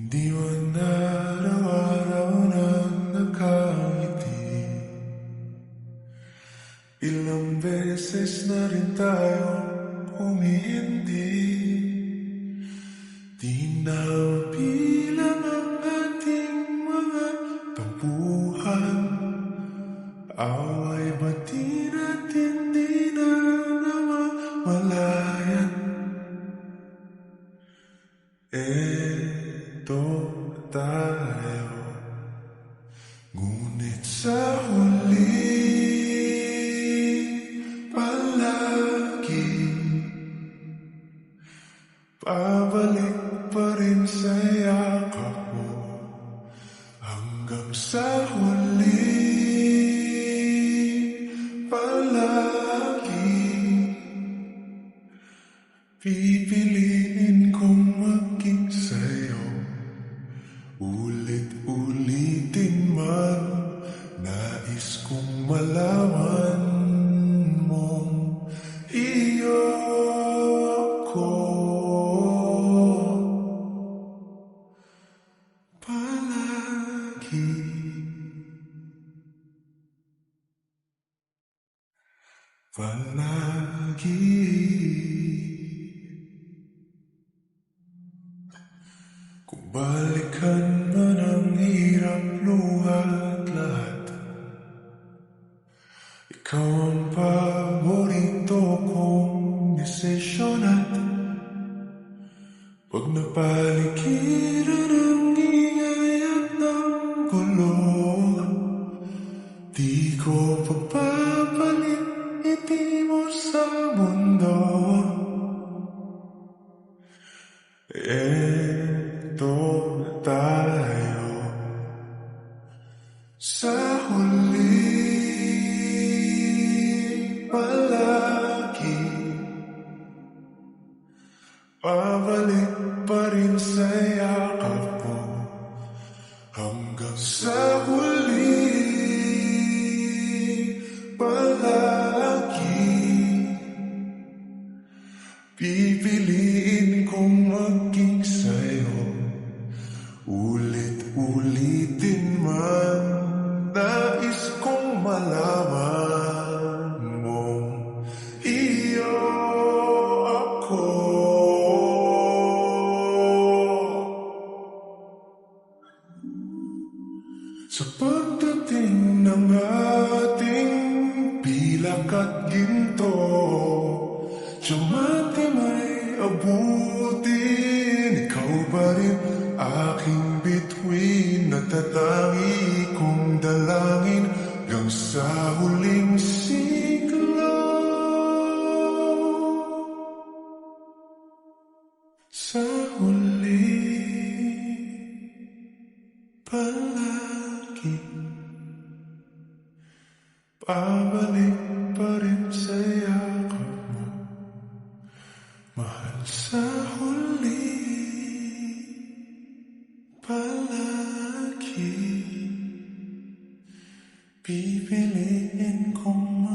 Di man araw-araw nang nakangiti. Ilang beses na rin tayong humihindi. Di na bilang ang ating mga tampuhan. Away ba't di natin di na namamalayan? Eto tayo, ngunit sa huli palagi pabalik pa rin sa yakap mo. Hanggang sa huli palagi pipiliin kong maging sa'yo. Ulit-ulitin man, nais kong malaman mong iyo ko. Palagi, palagi. Kung balikan man ang hirap, luha at lahat, ikaw ang paborito kong desisyon. At pag napaligiran ang ingay at ng gulo, di ko pagpapalit iti mo sa mundo. Eto tayo sa huli palagi pabalik pa rin sa yakap mo. Hanggang sa huli palagi pipiliin kong maging sa'yo. Ulit-ulitin man, nais kong malaman mong iyo ako. Sa pagdating ng ating pilak at ginto, tiyamati may abutin. Ikaw ba rin aking bituin, natatangi kong dalangin hanggang sa huling siglo. Sa huli palagi pabalik pa rin sa yakap mo. Mahal, sa huli palagi pipiliin kong